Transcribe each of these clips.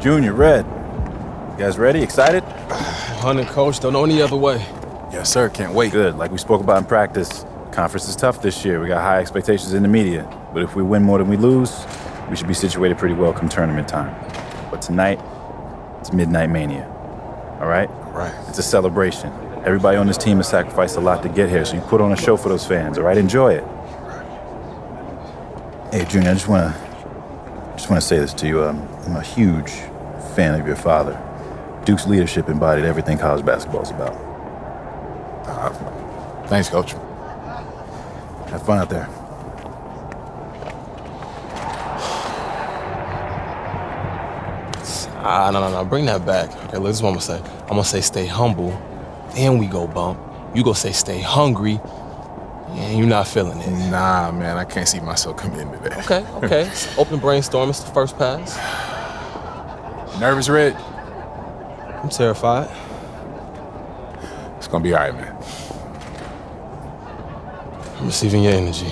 Junior, Red. You guys ready? Excited? Hunting coach, don't know any other way. Yes, sir. Can't wait. Good. Like we spoke about in practice, conference is tough this year. We got high expectations in the media. But if we win more than we lose, we should be situated pretty well come tournament time. But tonight, it's Midnight Mania. All right? Right. It's a celebration. Everybody on this team has sacrificed a lot to get here, so you put on a show for those fans, all right? Enjoy it. Hey, Junior, I just want to say this to you. I'm a huge fan of your father. Duke's leadership embodied everything college basketball is about. Thanks, Coach. Have fun out there. No. Bring that back. Okay, look, this is what I'm gonna say. I'm gonna say stay humble, then we go bump. You go say stay hungry, and you're not feeling it. Nah, man, I can't see myself committing to that. Okay. Open brainstorm, it's the first pass. Nervous, Red? I'm terrified. It's gonna be all right, man. I'm receiving your energy.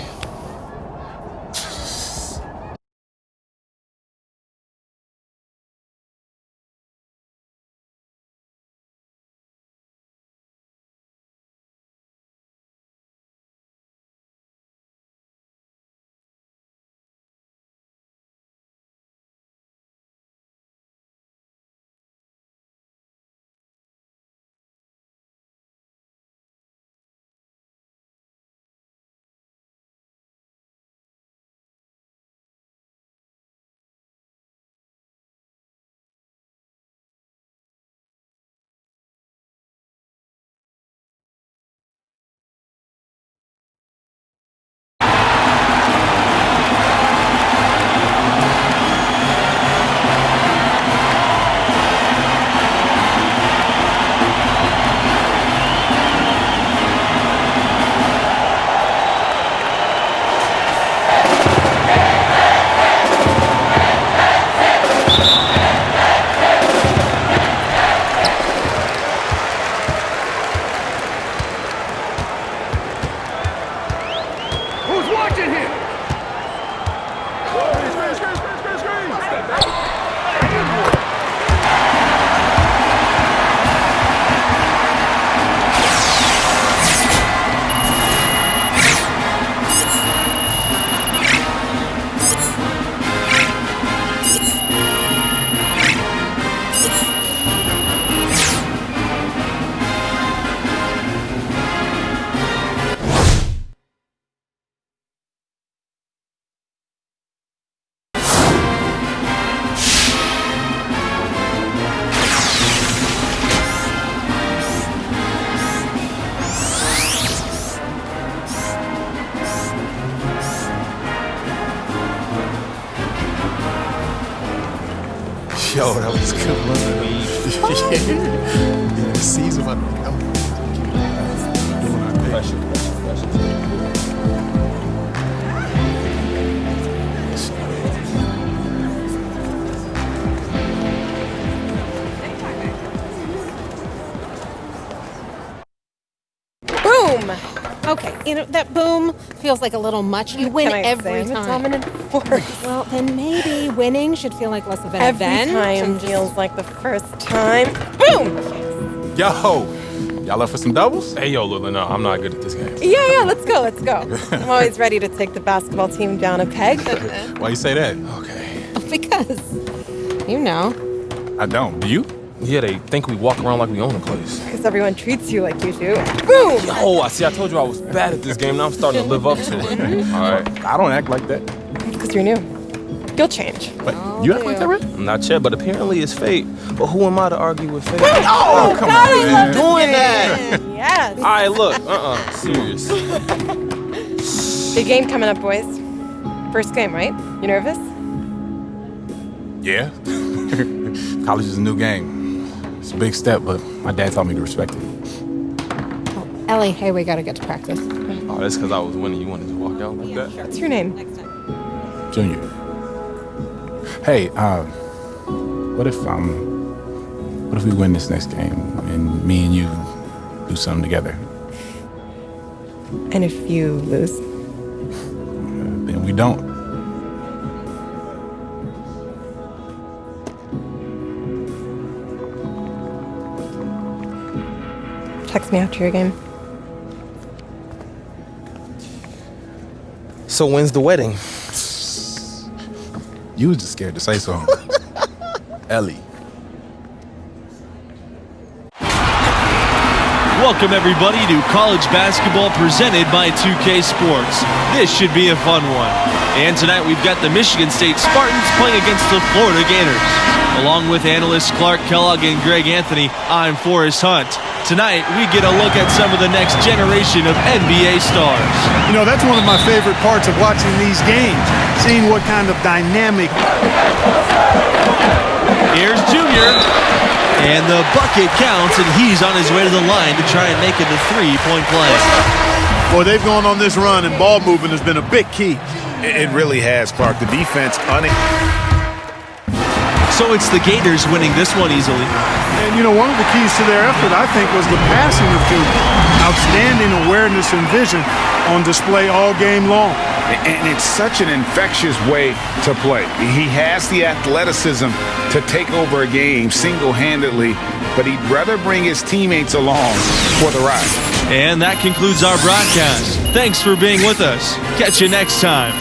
Yo, that was good. Yeah, the season about to come. Pressure. Boom! Okay, that boom feels like a little much. You win every time. Dominant force. Well, then maybe winning should feel like less of an Every event. time feels like the first time. Boom! Yo, y'all up for some doubles? Hey, yo, Lula, no, I'm not good at this game. Yeah, let's go. I'm always ready to take the basketball team down a peg. Why you say that? Okay. Because, you know. I don't. Do you? Yeah, they think we walk around like we own the place. Because everyone treats you like you do. Boom! Yo, I told you I was bad at this game. Now I'm starting to live up to it. All right. I don't act like that. It's because you're new. You'll change. But you act like that, Red? Not yet, but apparently it's fate. But who am I to argue with fate? Oh, come on, man. Doing that! Yes. All right, look. Serious. Big game coming up, boys. First game, right? You nervous? Yeah. College is a new game. It's a big step, but my dad taught me to respect it. Oh, Ellie, hey, we gotta get to practice. Oh, that's because I was winning. You wanted to walk out like that? What's your name? Junior. Hey, what if we win this next game and me and you do something together? And if you lose? Then we don't. Text me after your game. So when's the wedding? You was just scared to say something. Ellie. Welcome everybody to college basketball presented by 2K Sports. This should be a fun one. And tonight we've got the Michigan State Spartans playing against the Florida Gators. Along with analysts Clark Kellogg and Greg Anthony, I'm Forrest Hunt. Tonight we get a look at some of the next generation of NBA stars. You know, that's one of my favorite parts of watching these games, seeing what kind of dynamic. Here's Junior. And the bucket counts, and he's on his way to the line to try and make it a three-point play. Boy, they've gone on this run, and ball movement has been a big key. It really has, Clark. The defense So it's the Gators winning this one easily. And, you know, one of the keys to their effort, I think, was the passing of Junior. Outstanding awareness and vision on display all game long. And it's such an infectious way to play. He has the athleticism to take over a game single-handedly, but he'd rather bring his teammates along for the ride. And that concludes our broadcast. Thanks for being with us. Catch you next time.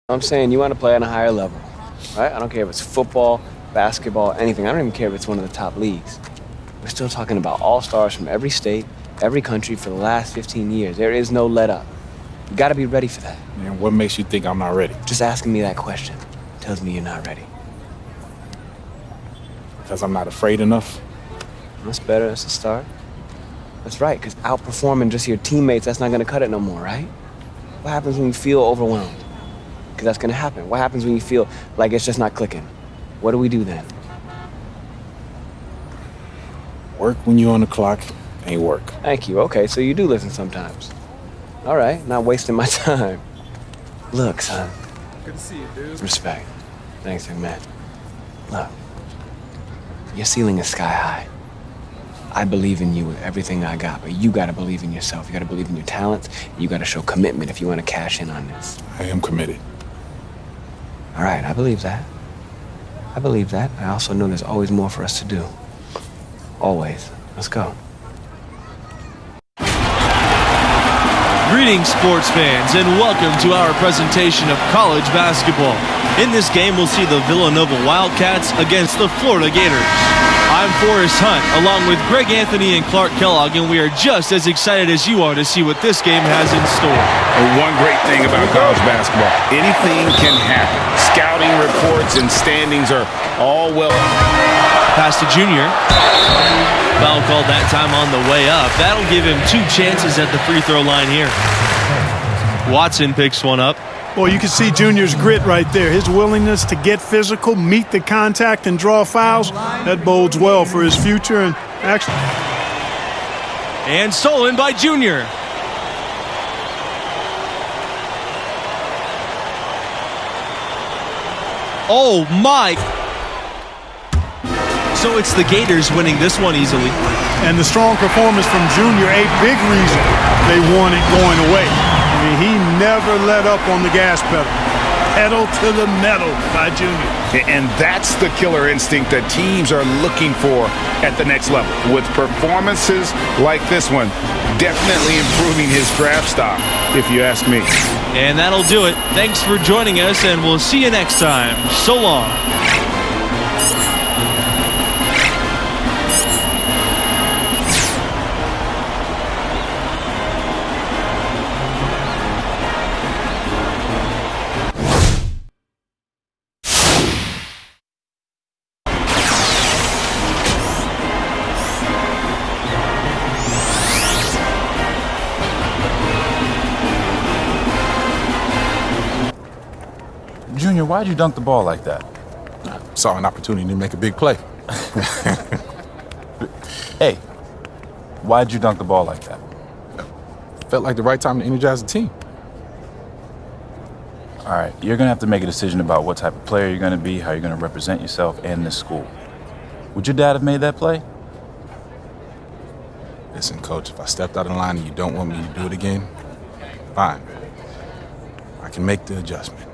I'm saying you want to play on a higher level, right? I don't care if it's football, basketball, anything. I don't even care if it's one of the top leagues. We're still talking about all-stars from every state, every country for the last 15 years. There is no let-up. You got to be ready for that. Man, what makes you think I'm not ready? Just asking me that question tells me you're not ready. Because I'm not afraid enough? That's better. That's a start. That's right, because outperforming just your teammates, that's not going to cut it no more, right? What happens when you feel overwhelmed? Because that's going to happen. What happens when you feel like it's just not clicking? What do we do then? Work when you're on the clock ain't work. Thank you. Okay, so you do listen sometimes. All right, not wasting my time. Look, son. Good to see you, dude. Respect. Thanks, big man. Look, your ceiling is sky high. I believe in you with everything I got, but you gotta believe in yourself. You gotta believe in your talents. You gotta show commitment if you want to cash in on this. I am committed. All right, I believe that. I believe that. I also know there's always more for us to do. Always. Let's go. Greetings, sports fans, and welcome to our presentation of college basketball. In this game, we'll see the Villanova Wildcats against the Florida Gators. I'm Forrest Hunt, along with Greg Anthony and Clark Kellogg, and we are just as excited as you are to see what this game has in store. One great thing about college basketball, anything can happen. Scouting reports and standings are all well. Pass to Junior. Foul called that time on the way up. That'll give him 2 chances at the free throw line here. Watson picks one up. Well, you can see Junior's grit right there. His willingness to get physical, meet the contact, and draw fouls. That bodes well for his future. And actually, And stolen by Junior. Oh my. So it's the Gators winning this one easily. and the strong performance from Junior, a big reason they won it going away. I mean, he never let up on the gas pedal. Pedal to the metal by Junior. And that's the killer instinct that teams are looking for at the next level. With performances like this one, definitely improving his draft stock, if you ask me. And that'll do it. Thanks for joining us, and we'll see you next time. So long. Junior, why'd you dunk the ball like that? Saw an opportunity to make a big play. Hey, why'd you dunk the ball like that? Felt like the right time to energize the team. All right, you're going to have to make a decision about what type of player you're going to be, how you're going to represent yourself and this school. Would your dad have made that play? Listen, Coach, if I stepped out of line and you don't want me to do it again, fine. I can make the adjustment.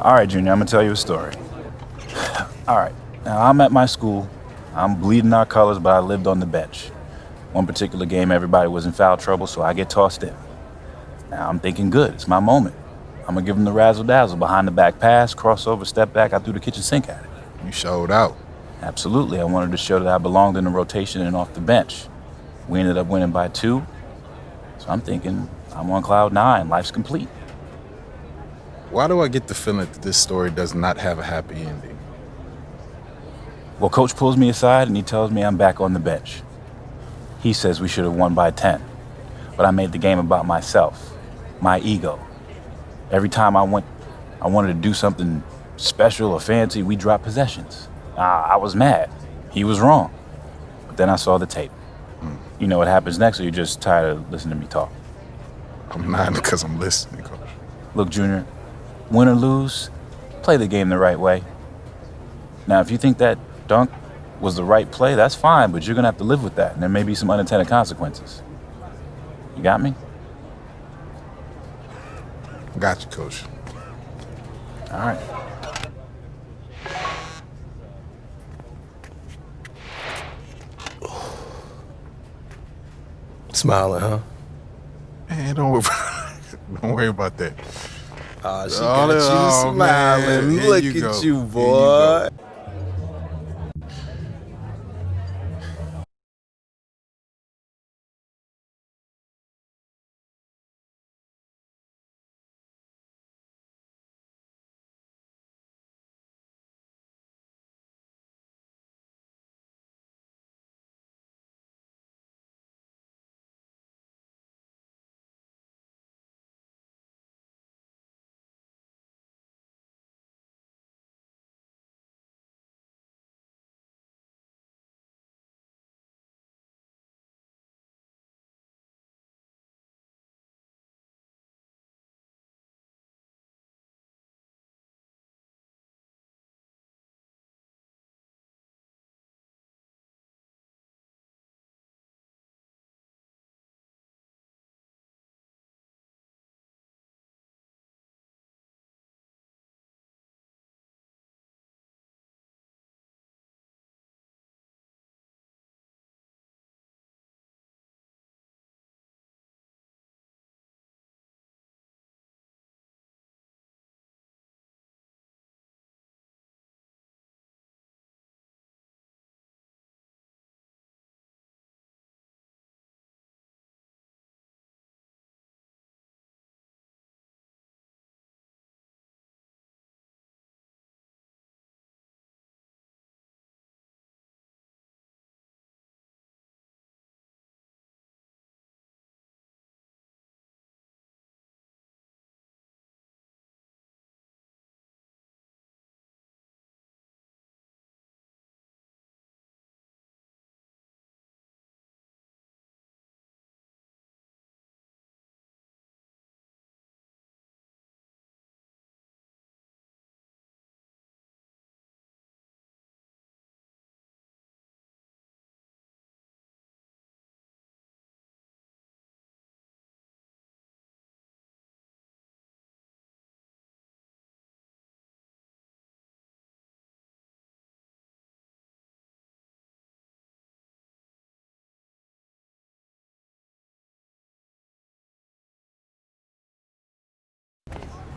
All right, Junior, I'm going to tell you a story. All right, now I'm at my school. I'm bleeding our colors, but I lived on the bench. One particular game, everybody was in foul trouble, so I get tossed in. Now I'm thinking, good, it's my moment. I'm going to give them the razzle-dazzle, behind the back pass, crossover, step back, I threw the kitchen sink at it. You showed out. Absolutely, I wanted to show that I belonged in the rotation and off the bench. We ended up winning by 2, so I'm thinking, I'm on cloud 9, life's complete. Why do I get the feeling that this story does not have a happy ending? Well, Coach pulls me aside and he tells me I'm back on the bench. He says we should have won by 10, but I made the game about myself, my ego. Every time I wanted to do something special or fancy, we dropped possessions. I was mad. He was wrong. But then I saw the tape. You know what happens next, or you're just tired of listening to me talk? I'm not, because I'm listening, Coach. Look, Junior, win or lose, play the game the right way. Now, if you think that dunk was the right play, that's fine, but you're going to have to live with that, and there may be some unintended consequences. You got me? Got you, Coach. All right. Smiling, huh? Man, don't worry about that. Oh, she Oh, got you oh, smiling. man. Here Look you at go. you, Here you boy. go.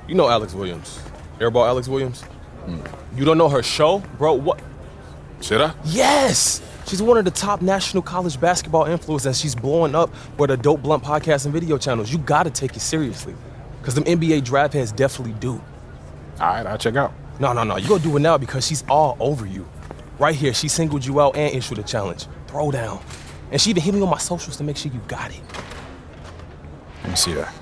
You know Alex Williams. Airball Alex Williams? You don't know her show? Bro, what? Should I? Yes! She's one of the top national college basketball influencers, and she's blowing up with the Dope Blunt podcast and video channels. You gotta take it seriously. Because them NBA draft heads definitely do. All right, I'll check out. No. You gonna do it now because she's all over you. Right here, she singled you out and issued a challenge. Throw down. And she even hit me on my socials to make sure you got it. Let me see that.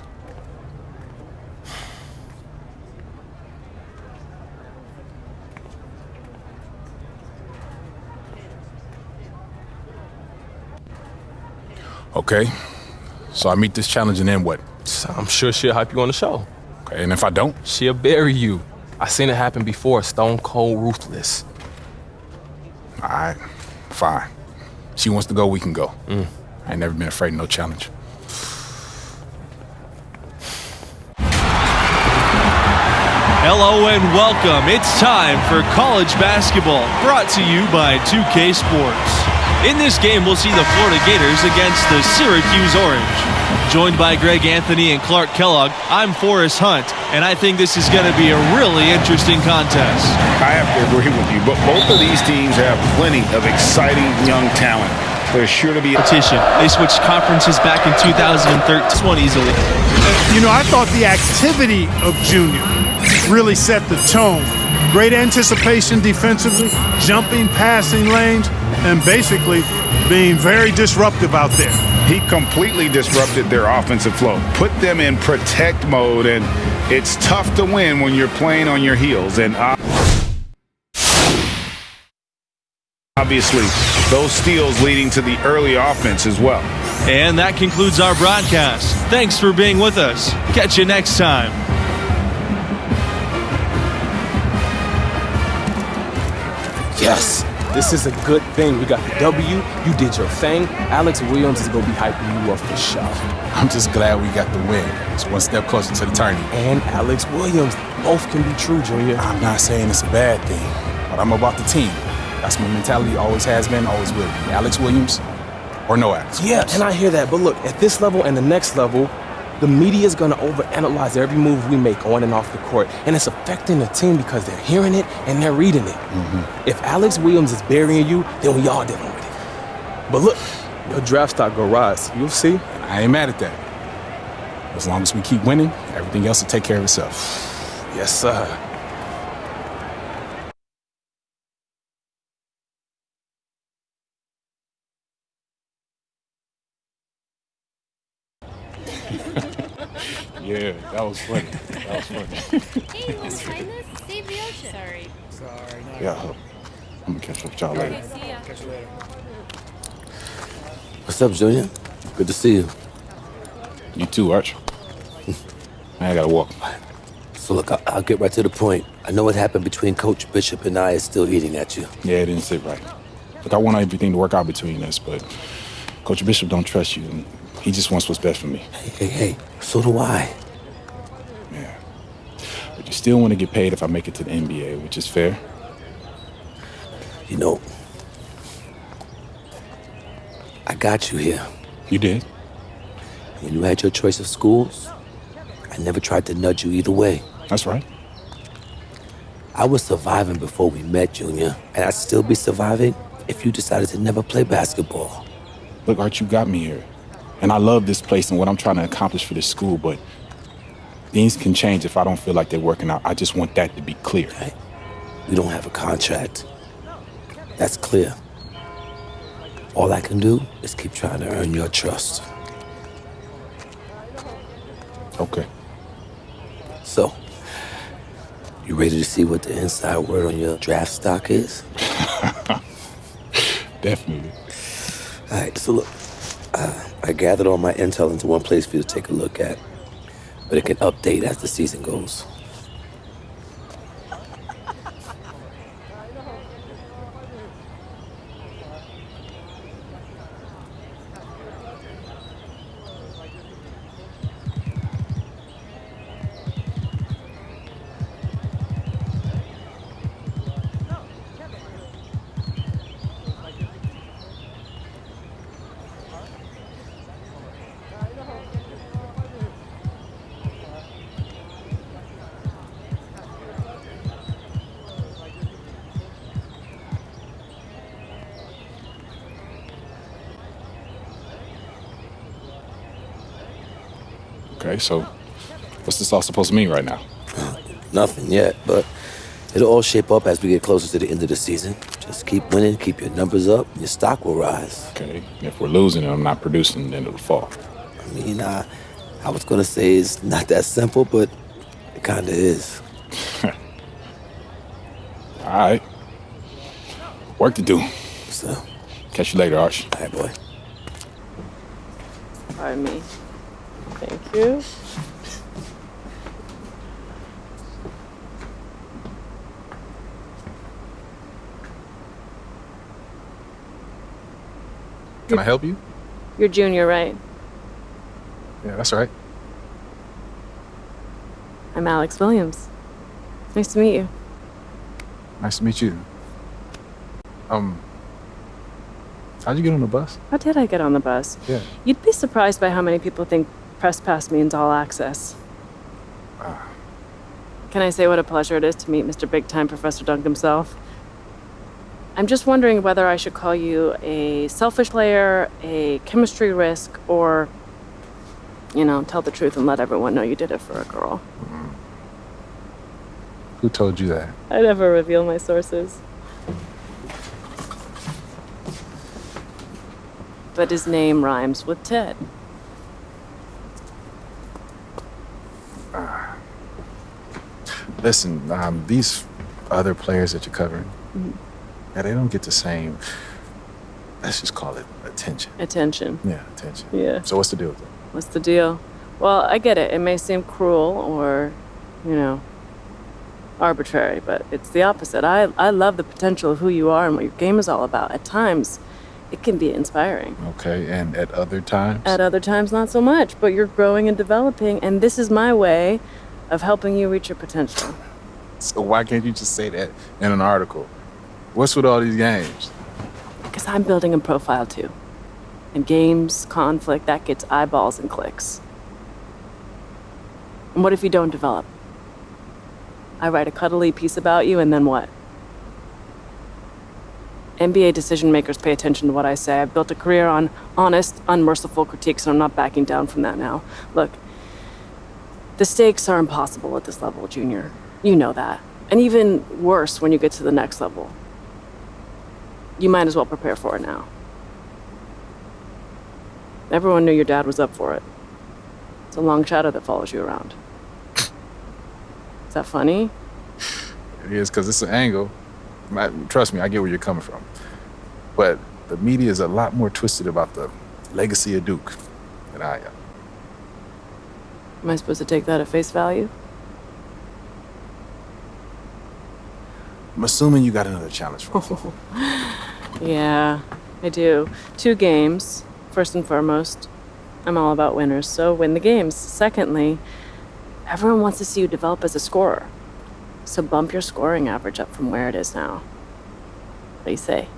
Okay, so I meet this challenge and then what? So I'm sure she'll hype you on the show. Okay, and if I don't? She'll bury you. I seen it happen before, stone cold ruthless. All right, fine. She wants to go, we can go. I ain't never been afraid of no challenge. Hello and welcome. It's time for college basketball, brought to you by 2K Sports. In this game, we'll see the Florida Gators against the Syracuse Orange. Joined by Greg Anthony and Clark Kellogg, I'm Forrest Hunt, and I think this is going to be a really interesting contest. I have to agree with you, but both of these teams have plenty of exciting young talent. There's sure to be a Competition. They switched conferences back in 2013. This one easily. You know, I thought the activity of Junior really set the tone. Great anticipation defensively, jumping, passing lanes, and basically being very disruptive out there. He completely disrupted their offensive flow, put them in protect mode, and it's tough to win when you're playing on your heels. And obviously, those steals leading to the early offense as well. And that concludes our broadcast. Thanks for being with us. Catch you next time. Yes, this is a good thing. We got the W, you did your thing. Alex Williams is gonna be hyping you up for sure. I'm just glad we got the win. It's one step closer to the tourney. And Alex Williams, both can be true, Junior. I'm not saying it's a bad thing, but I'm about the team. That's my mentality, always has been, always will be. Alex Williams or no Alex Williams. Yeah, and I hear that, but look, at this level and the next level, the media is gonna overanalyze every move we make on and off the court, and it's affecting the team because they're hearing it and they're reading it. If Alex Williams is burying you, then we all dealing with it. But look, your draft stock go rise. You'll see. I ain't mad at that. As long as we keep winning, everything else will take care of itself. Yes, sir. Yeah, that was funny. That was funny. Hey, little kindness, save the ocean. Sorry. Yeah, I'm gonna catch up with y'all later. See ya. What's up, Junior? Good to see you. You too, Arch. Man, I gotta walk. So look, I'll get right to the point. I know what happened between Coach Bishop and I is still eating at you. Yeah, it didn't sit right. Look, I want everything to work out between us, but Coach Bishop don't trust you, and he just wants what's best for me. Hey, so do I. Yeah. But you still want to get paid if I make it to the NBA, which is fair. You know, I got you here. You did? When you had your choice of schools, I never tried to nudge you either way. That's right. I was surviving before we met, Junior, and I'd still be surviving if you decided to never play basketball. Look, Art, you got me here. And I love this place and what I'm trying to accomplish for this school, but things can change if I don't feel like they're working out. I just want that to be clear. Right? We don't have a contract. That's clear. All I can do is keep trying to earn your trust. Okay. So, you ready to see what the inside word on your draft stock is? Definitely. All right, so look, I gathered all my intel into one place for you to take a look at, but it can update as the season goes. Okay, so what's this all supposed to mean right now? Nothing yet, but it'll all shape up as we get closer to the end of the season. Just keep winning, keep your numbers up, and your stock will rise. Okay, if we're losing and I'm not producing, then it'll fall. I mean, I was gonna say it's not that simple, but it kinda is. All right. Work to do. So, catch you later, Arch. All right, boy. Pardon me. Thank you. Can I help you? You're Junior, right? Yeah, that's right. I'm Alex Williams. Nice to meet you. Nice to meet you. How'd you get on the bus? How did I get on the bus? Yeah. You'd be surprised by how many people think Press Pass means all access. Can I say what a pleasure it is to meet Mr. Big Time Professor Dunk himself? I'm just wondering whether I should call you a selfish player, a chemistry risk, or, tell the truth and let everyone know you did it for a girl. Who told you that? I never reveal my sources. But his name rhymes with Ted. Listen, these other players that you're covering, yeah, they don't get the same, let's just call it attention. Attention. Yeah, attention. Yeah. So what's the deal with it? What's the deal? Well, I get it. It may seem cruel or, arbitrary, but it's the opposite. I love the potential of who you are and what your game is all about. At times, it can be inspiring. Okay, and at other times? At other times, not so much, but you're growing and developing, and this is my way of helping you reach your potential. So why can't you just say that in an article? What's with all these games? Because I'm building a profile too. And games, conflict, that gets eyeballs and clicks. And what if you don't develop? I write a cuddly piece about you, and then what? NBA decision makers pay attention to what I say. I've built a career on honest, unmerciful critiques, and I'm not backing down from that now. Look, the stakes are impossible at this level, Junior. You know that. And even worse when you get to the next level. You might as well prepare for it now. Everyone knew your dad was up for it. It's a long shadow that follows you around. Is that funny? It is, because it's an angle. Trust me, I get where you're coming from. But the media is a lot more twisted about the legacy of Duke than I am. Am I supposed to take that at face value? I'm assuming you got another challenge for me. Yeah, I do. 2 games, first and foremost. I'm all about winners, so win the games. Secondly, everyone wants to see you develop as a scorer. So bump your scoring average up from where it is now. What do you say?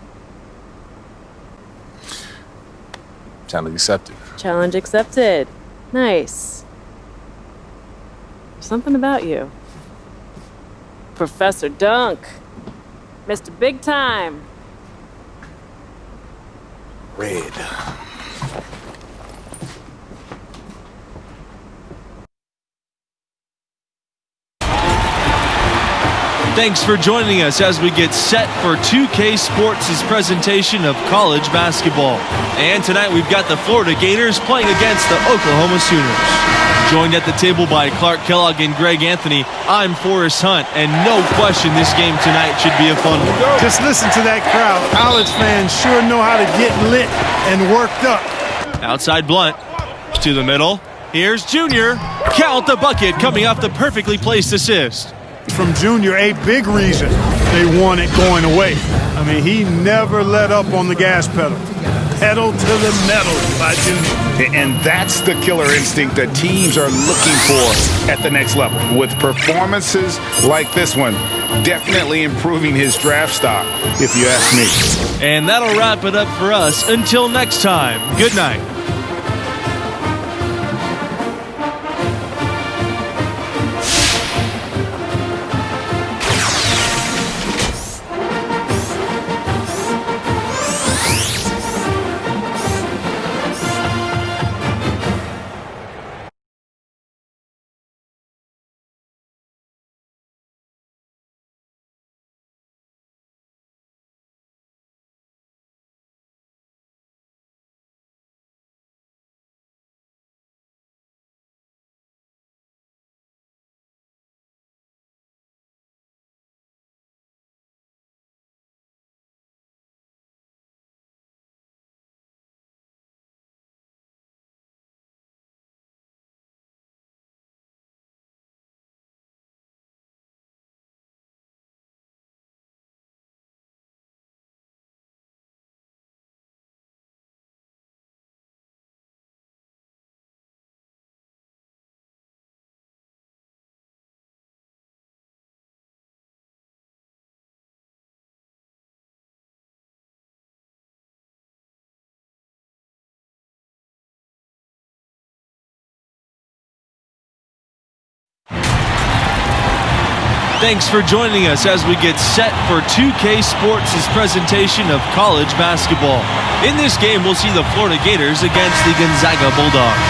Challenge accepted. Challenge accepted. Nice. There's something about you. Professor Dunk. Mr. Big Time. Red. Thanks for joining us as we get set for 2K Sports' presentation of college basketball. And tonight we've got the Florida Gators playing against the Oklahoma Sooners. Joined at the table by Clark Kellogg and Greg Anthony, I'm Forrest Hunt, and no question this game tonight should be a fun one. Just listen to that crowd. College fans sure know how to get lit and worked up. Outside Blunt to the middle. Here's Junior. Count the bucket coming off the perfectly placed assist. From Junior, a big reason they won it going away. I mean, he never let up on the gas pedal. Pedal to the metal by Junior. And that's the killer instinct that teams are looking for at the next level. With performances like this one, definitely improving his draft stock, if you ask me. And that'll wrap it up for us. Until next time, good night. Thanks for joining us as we get set for 2K Sports' presentation of college basketball. In this game, we'll see the Florida Gators against the Gonzaga Bulldogs.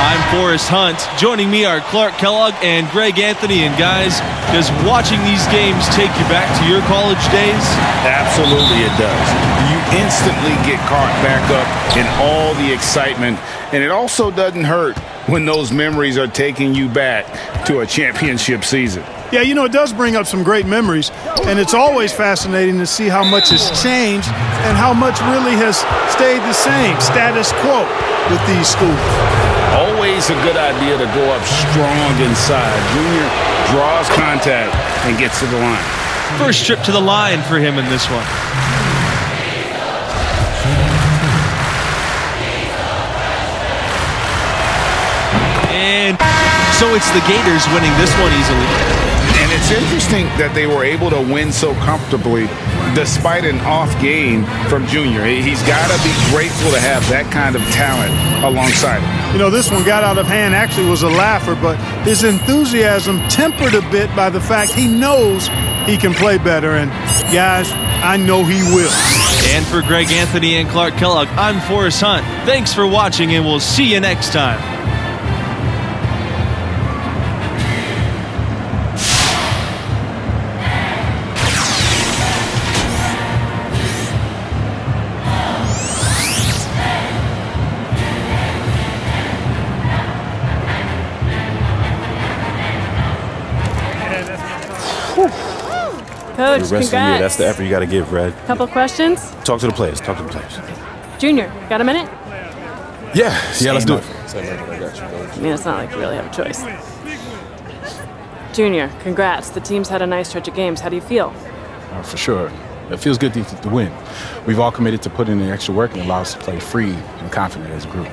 I'm Forrest Hunt. Joining me are Clark Kellogg and Greg Anthony. And guys, does watching these games take you back to your college days? Absolutely it does. You instantly get caught back up in all the excitement, and it also doesn't hurt when those memories are taking you back to a championship season. Yeah, you know, it does bring up some great memories, and it's always fascinating to see how much has changed and how much really has stayed the same, status quo, with these schools. Always a good idea to go up strong inside. Junior draws contact and gets to the line. First trip to the line for him in this one. And so it's the Gators winning this one easily. And it's interesting that they were able to win so comfortably despite an off game from Junior. He's got to be grateful to have that kind of talent alongside him. You know, this one got out of hand, actually was a laugher, but his enthusiasm tempered a bit by the fact he knows he can play better. And guys, I know he will. And for Greg Anthony and Clark Kellogg, I'm Forrest Hunt. Thanks for watching, and we'll see you next time. Coach, The rest of the year, that's the effort you got to give, Red. Couple questions? Talk to the players. Talk to the players. Junior, got a minute? Yeah, let's do it. I mean, it's not like you really have a choice. Junior, congrats. The team's had a nice stretch of games. How do you feel? For sure. It feels good to win. We've all committed to putting in the extra work and allow us to play free and confident as a group.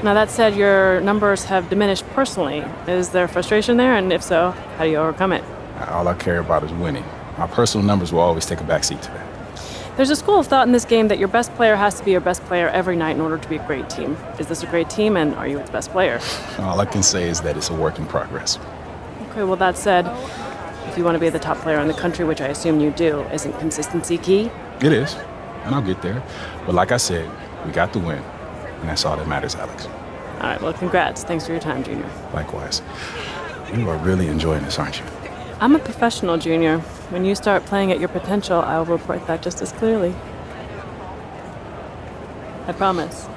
Now, that said, your numbers have diminished personally. Is there frustration there? And if so, how do you overcome it? All I care about is winning. My personal numbers will always take a backseat to that. There's a school of thought in this game that your best player has to be your best player every night in order to be a great team. Is this a great team, and are you its best player? All I can say is that it's a work in progress. Okay, well, that said, if you want to be the top player in the country, which I assume you do, isn't consistency key? It is, and I'll get there. But like I said, we got the win, and that's all that matters, Alex. All right, well, congrats. Thanks for your time, Junior. Likewise. You are really enjoying this, aren't you? I'm a professional, Junior. When you start playing at your potential, I will report that just as clearly. I promise.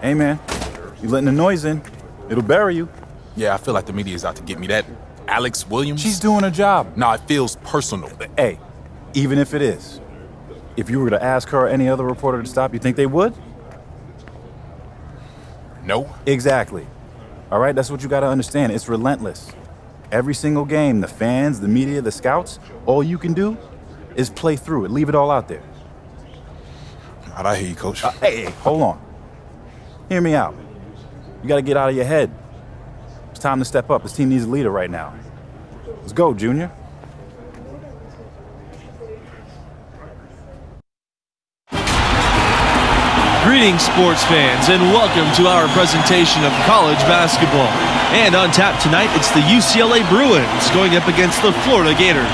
Hey, man, you letting the noise in. It'll bury you. Yeah, I feel like the media is out to get me. That Alex Williams? She's doing her job. No, it feels personal. Hey, even if it is, if you were to ask her or any other reporter to stop, you think they would? No. Exactly. All right, that's what you got to understand. It's relentless. Every single game, the fans, the media, the scouts, all you can do is play through it. Leave it all out there. All right, I hear you, Coach. Hey, hold on. Hear me out. You got to get out of your head. It's time to step up. This team needs a leader right now. Let's go, Junior. Greetings, sports fans, and welcome to our presentation of college basketball. And on tap tonight, it's the UCLA Bruins going up against the Florida Gators.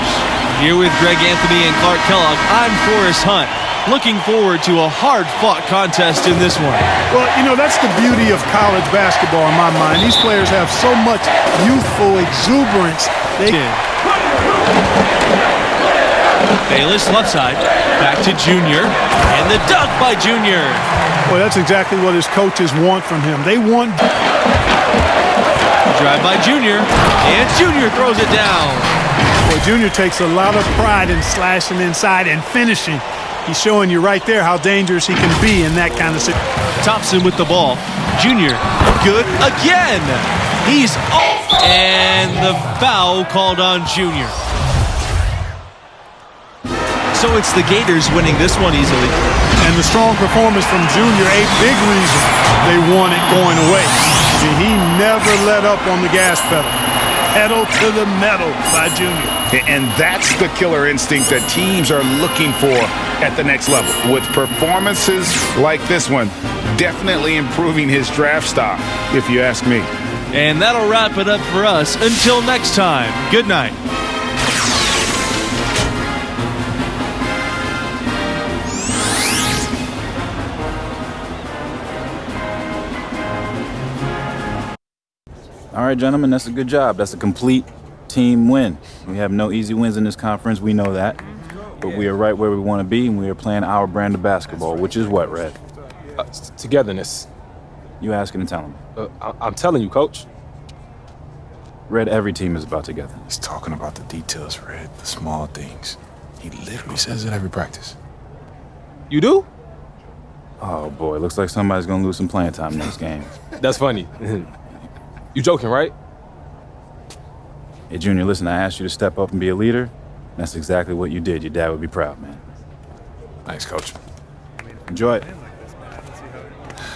Here with Greg Anthony and Clark Kellogg, I'm Forrest Hunt. Looking forward to a hard-fought contest in this one. Well, you know, that's the beauty of college basketball in my mind. These players have so much youthful exuberance. Bayless left side, back to Junior, and the dunk by Junior. Well, that's exactly what his coaches want from him. They want... Drive by Junior, and Junior throws it down. Well, Junior takes a lot of pride in slashing inside and finishing. He's showing you right there how dangerous he can be in that kind of situation. Thompson with the ball. Junior, good again. He's off, and the foul called on Junior. So it's the Gators winning this one easily. And the strong performance from Junior, a big reason they won it going away. And he never let up on the gas pedal. Pedal to the metal by Junior. And that's the killer instinct that teams are looking for at the next level. With performances like this one, definitely improving his draft stock, if you ask me. And that'll wrap it up for us. Until next time, good night. All right, gentlemen, that's a good job. That's a complete team win. We have no easy wins in this conference. We know that. But we are right where we want to be, and we are playing our brand of basketball, which is what, Red? Togetherness. You asking and telling me. I'm telling you, Coach. Red, every team is about togetherness. He's talking about the details, Red, the small things. He literally says it every practice. You do? Oh, boy, looks like somebody's going to lose some playing time next game. That's funny. You joking, right? Hey, Junior, listen, I asked you to step up and be a leader. That's exactly what you did. Your dad would be proud, man. Thanks, Coach. Enjoy it.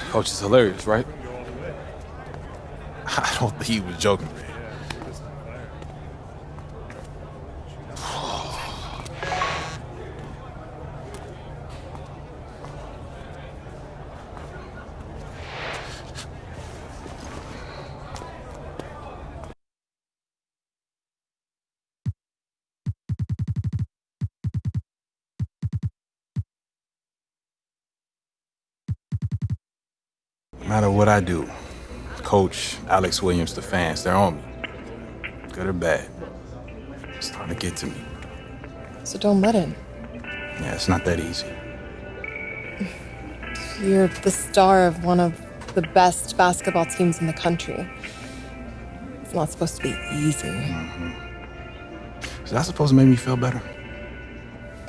Coach is hilarious, right? I don't think he was joking, man. No matter what I do, Coach, Alex Williams, the fans, they're on me. Good or bad. It's starting to get to me. So don't let him. Yeah, it's not that easy. You're the star of one of the best basketball teams in the country. It's not supposed to be easy. Is that supposed to make me feel better?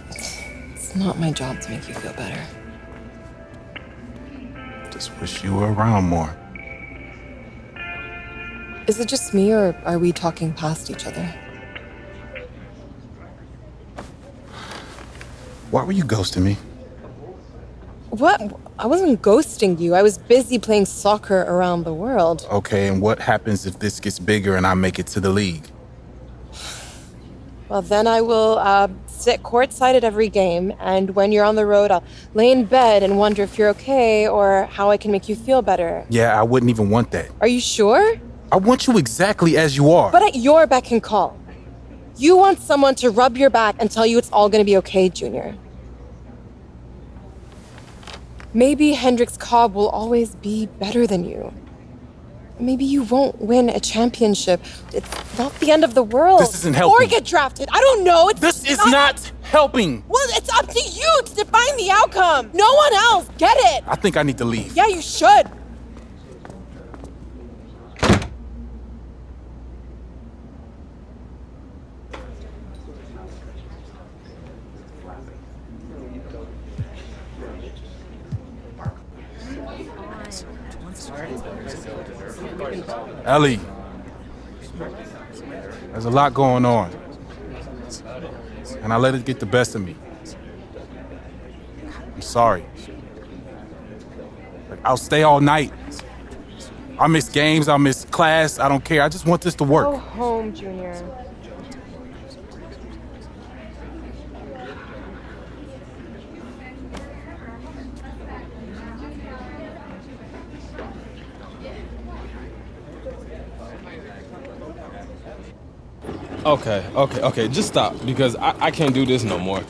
It's not my job to make you feel better. Just wish you were around more. Is it just me, or are we talking past each other? Why were you ghosting me? What? I wasn't ghosting you. I was busy playing soccer around the world. Okay, and what happens if this gets bigger and I make it to the league? Well, then I will sit courtside at every game, and when you're on the road, I'll lay in bed and wonder if you're okay or how I can make you feel better. Yeah, I wouldn't even want that. Are you sure? I want you exactly as you are. But at your beck and call. You want someone to rub your back and tell you it's all gonna be okay, Junior. Maybe Hendrix Cobb will always be better than you. Maybe you won't win a championship. It's not the end of the world. This isn't helping. Or get drafted. I don't know. This is not helping. Well, it's up to you to define the outcome. No one else. Get it? I think I need to leave. Yeah, you should. Ellie, there's a lot going on, and I let it get the best of me. I'm sorry. Like, I'll stay all night. I'll miss games, I'll miss class, I don't care. I just want this to work. Go home, Junior. Okay, just stop, because I can't do this no more.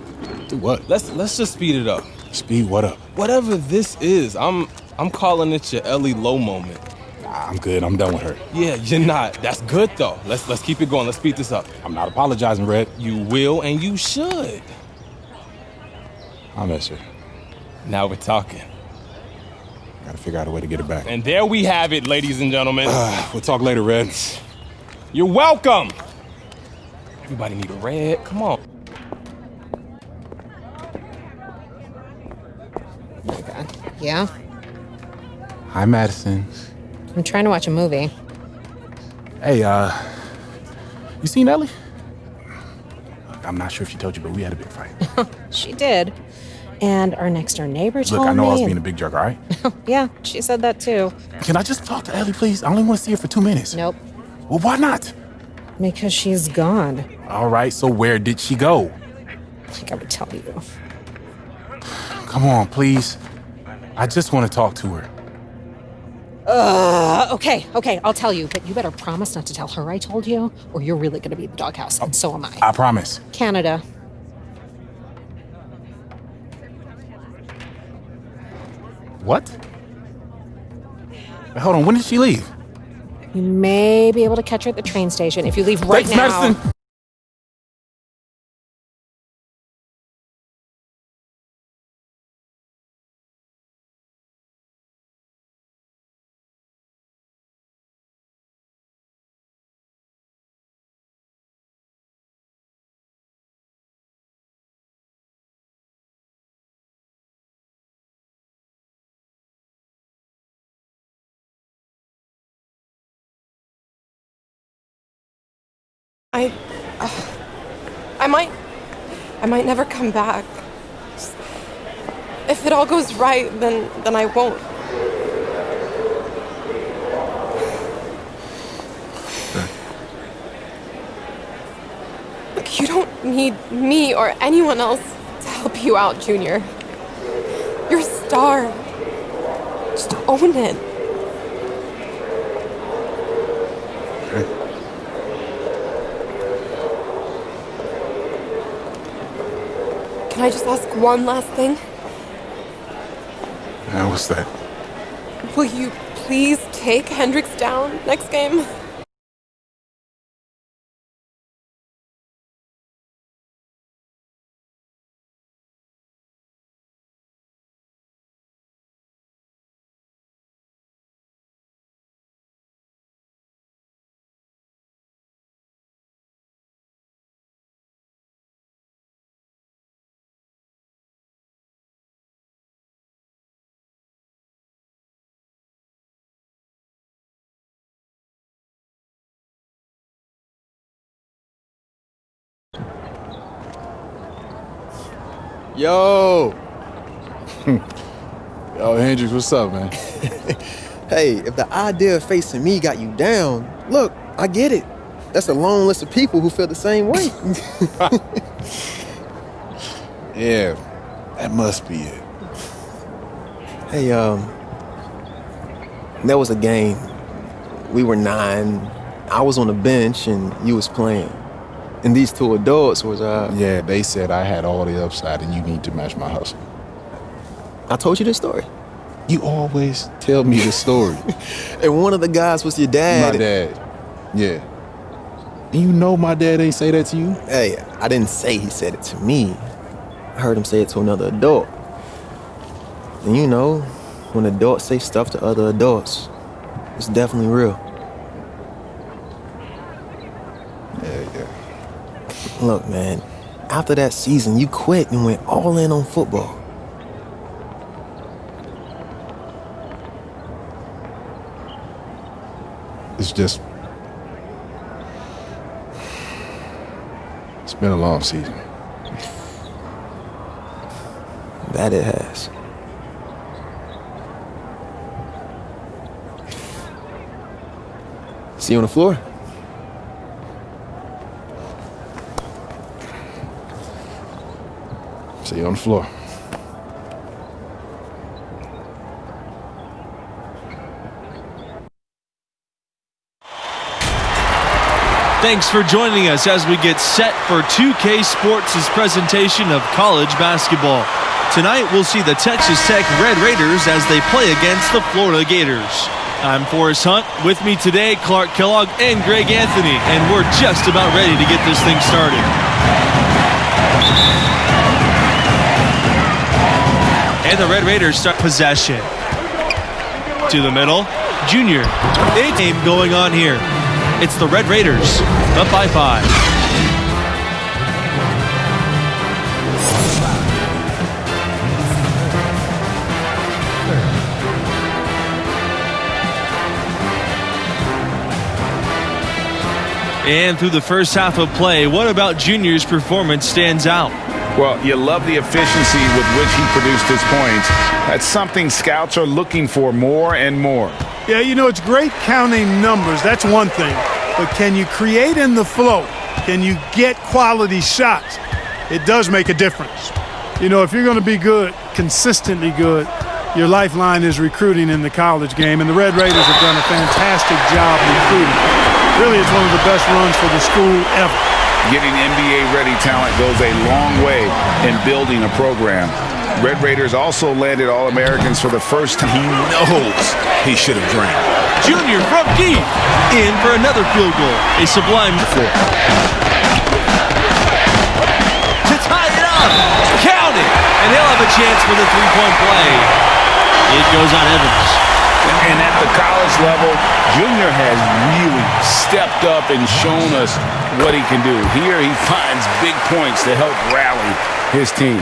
Do what? Let's just speed it up. Speed what up? Whatever this is, I'm calling it your Ellie Low moment. I'm good, I'm done with her. Yeah, you're not. That's good though. Let's keep it going. Let's speed this up. I'm not apologizing, Red. You will and you should. I miss her. Now we're talking. Gotta figure out a way to get it back. And there we have it, ladies and gentlemen. We'll talk later, Red. You're welcome. Everybody need a red. Come on. Yeah? Hi, Madison. I'm trying to watch a movie. Hey, you seen Ellie? I'm not sure if she told you, but we had a big fight. She did. And our next door neighbor told me. Look, I know I was being a big jerk, all right? Yeah, she said that too. Can I just talk to Ellie, please? I only want to see her for 2 minutes. Nope. Well, why not? Because she's gone. All right, so where did she go? Like I would tell you. Come on, please. I just want to talk to her. Okay, I'll tell you, but you better promise not to tell her I told you, or you're really gonna be in the doghouse, and so am I. I promise. Canada. What? Hold on, when did she leave? You may be able to catch her at the train station if you leave right Thanks, now. Madison. I might never come back. If it all goes right, then I won't. Look, you don't need me or anyone else to help you out, Junior. You're a star. Just own it. Can I just ask one last thing? Yeah, what's that? Will you please take Hendricks down next game? Yo! Yo, Hendricks, what's up, man? Hey, if the idea of facing me got you down, look, I get it. That's a long list of people who feel the same way. Yeah, that must be it. Hey, there was a game. We were 9. I was on the bench and you was playing. And these two adults was, Yeah, they said I had all the upside and you need to match my hustle. I told you this story. You always tell me the story. And one of the guys was your dad. My dad. Yeah. And you know my dad ain't say that to you? Hey, I didn't say he said it to me. I heard him say it to another adult. And you know, when adults say stuff to other adults, it's definitely real. Yeah. Look, man, after that season, you quit and went all in on football. it's been a long season. That it has. See you on the floor. See you on the floor. Thanks for joining us as we get set for 2K Sports' presentation of college basketball. Tonight, we'll see the Texas Tech Red Raiders as they play against the Florida Gators. I'm Forrest Hunt. With me today, Clark Kellogg and Greg Anthony, and we're just about ready to get this thing started. And the Red Raiders start possession. To the middle, Junior. It's game going on here. It's the Red Raiders, up by 5. And through the first half of play, what about Junior's performance stands out? Well, you love the efficiency with which he produced his points. That's something scouts are looking for more and more. Yeah, you know, it's great counting numbers. That's one thing. But can you create in the flow? Can you get quality shots? It does make a difference. You know, if you're going to be good, consistently good, your lifeline is recruiting in the college game. And the Red Raiders have done a fantastic job recruiting. Really, it's one of the best runs for the school ever. Getting NBA-ready talent goes a long way in building a program. Red Raiders also landed All-Americans for the first time. He knows he should have drank. Junior from deep, in for another field goal. A sublime four. To tie it up, count it, and he'll have a chance for the three-point play. It goes on Evans. And at the college level, Junior has really stepped up and shown us what he can do. Here he finds big points to help rally his team.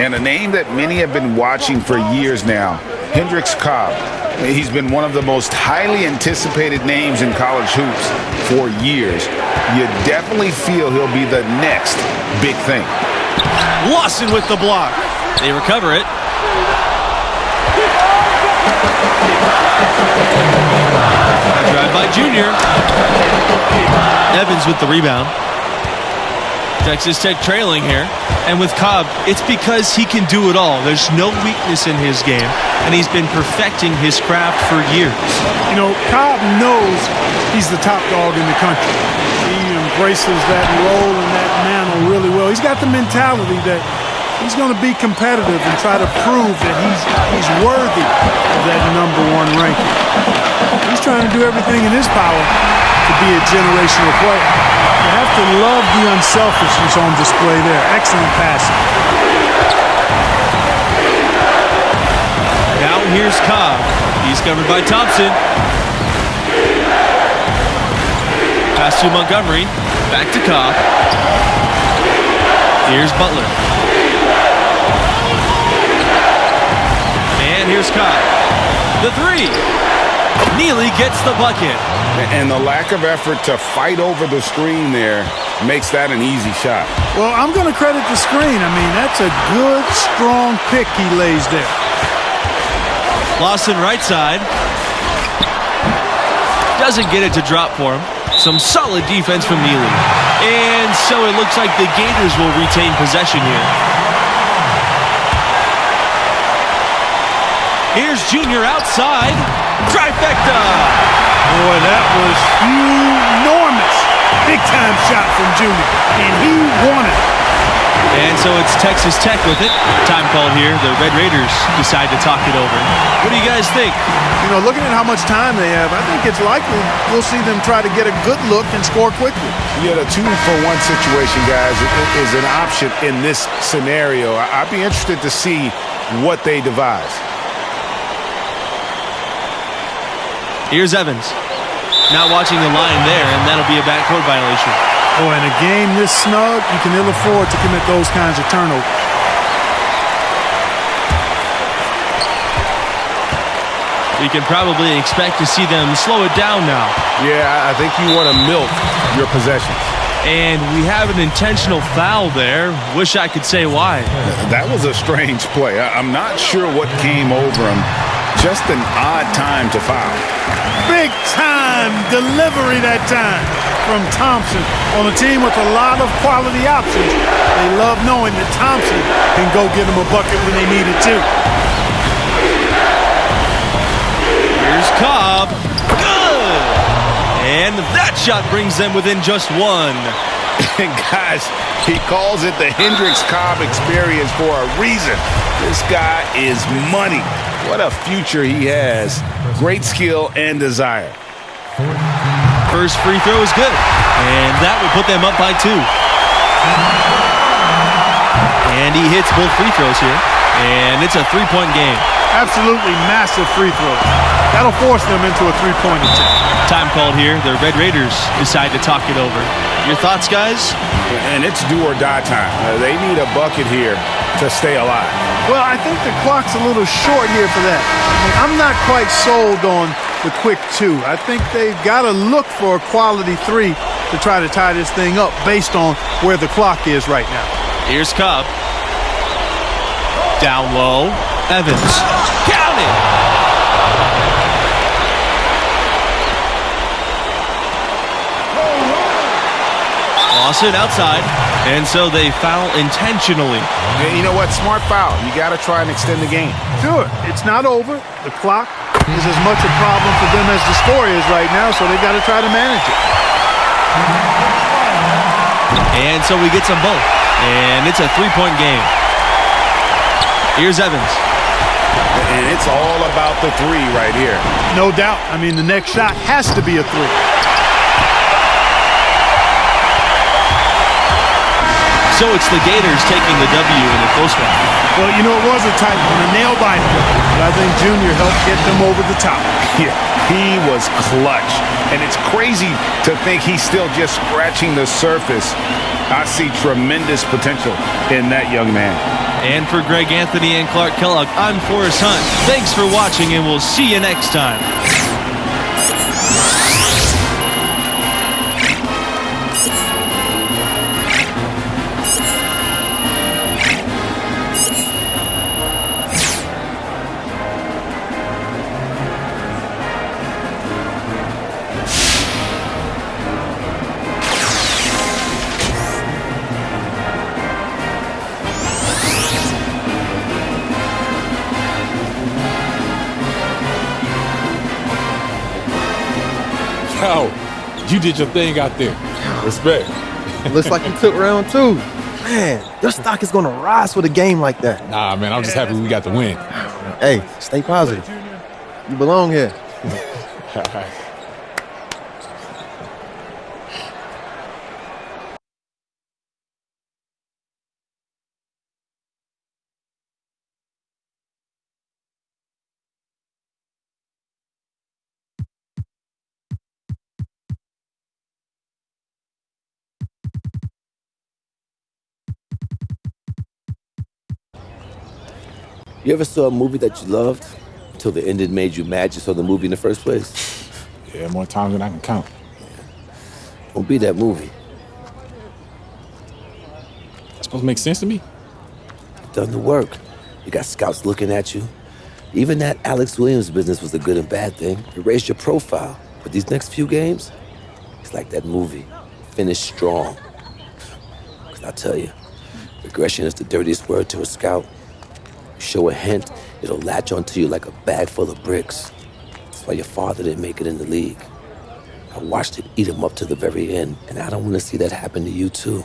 And a name that many have been watching for years now, Hendricks Cobb. He's been one of the most highly anticipated names in college hoops for years. You definitely feel he'll be the next big thing. Lawson with the block. They recover it. Drive by Junior. Evans with the rebound. Texas Tech trailing here. And with Cobb, it's because he can do it all. There's no weakness in his game, and he's been perfecting his craft for years. You know, Cobb knows he's the top dog in the country. He embraces that role and that mantle really well. He's got the mentality that he's going to be competitive and try to prove that he's worthy of that #1 ranking. He's trying to do everything in his power to be a generational player. You have to love the unselfishness on display there. Excellent passing. Now here's Cobb. He's covered by Thompson. Pass to Montgomery. Back to Cobb. Here's Butler. And here's Cobb. The three. Neely gets the bucket. And the lack of effort to fight over the screen there makes that an easy shot. Well, I'm going to credit the screen. I mean, that's a good, strong pick he lays there. Lawson right side. Doesn't get it to drop for him. Some solid defense from Neely. And so it looks like the Gators will retain possession here. Here's Junior outside. Trifecta. Boy, that was enormous. Big-time shot from Junior, and he won it. And so it's Texas Tech with it. Time called here. The Red Raiders decide to talk it over. What do you guys think? You know, looking at how much time they have, I think it's likely we'll see them try to get a good look and score quickly. Yeah, the 2-for-1 situation, guys, is an option in this scenario. I'd be interested to see what they devise. Here's Evans. Not watching the line there, and that'll be a backcourt violation. Oh, in a game this snug, you can ill afford to commit those kinds of turnovers. We can probably expect to see them slow it down now. Yeah, I think you want to milk your possessions. And we have an intentional foul there. Wish I could say why. That was a strange play. I'm not sure what came over him. Just an odd time to foul. Big time delivery that time from Thompson on a team with a lot of quality options. They love knowing that Thompson can go get them a bucket when they need it too. Here's Cobb. Good! And that shot brings them within just one. And guys, he calls it the Hendricks-Cobb experience for a reason. This guy is money. What a future he has. Great skill and desire. First free throw is good. And that will put them up by 2. And he hits both free throws here. And it's a 3-point game. Absolutely massive free throws. That'll force them into a three-point attempt. Time called here. The Red Raiders decide to talk it over. Your thoughts, guys? And it's do or die time. They need a bucket here to stay alive. Well, I think the clock's a little short here for that. I'm not quite sold on the quick 2. I think they've got to look for a quality 3 to try to tie this thing up based on where the clock is right now. Here's Cobb. Down low. Evans. Count it! Lost it outside, and so they foul intentionally. Yeah, you know what? Smart foul. You got to try and extend the game. Sure, it's not over. The clock is as much a problem for them as the score is right now, so they got to try to manage it. And so we get some both, and it's a 3-point game. Here's Evans. And it's all about the 3 right here. No doubt. I mean, the next shot has to be a 3. So it's the Gators taking the W in a close one. Well, you know, it was a tight one, a nail-biter. But I think Junior helped get them over the top. Yeah, he was clutch. And it's crazy to think he's still just scratching the surface. I see tremendous potential in that young man. And for Greg Anthony and Clark Kellogg, I'm Forrest Hunt. Thanks for watching, and we'll see you next time. Yo, you did your thing out there. Respect. Looks like you took round 2. Man, your stock is going to rise with a game like that. Nah, man, I'm just happy we got the win. Hey, stay positive. You belong here. All right. You ever saw a movie that you loved until the ending made you mad you saw the movie in the first place? Yeah, more times than I can count. Don't be that movie. That's supposed to make sense to me? You've done the work. You got scouts looking at you. Even that Alex Williams business was a good and bad thing. It raised your profile. But these next few games, it's like that movie. Finish strong. Because I'll tell you, regression is the dirtiest word to a scout. Show a hint, it'll latch onto you like a bag full of bricks. That's why your father didn't make it in the league. I watched it eat him up to the very end, and I don't want to see that happen to you too.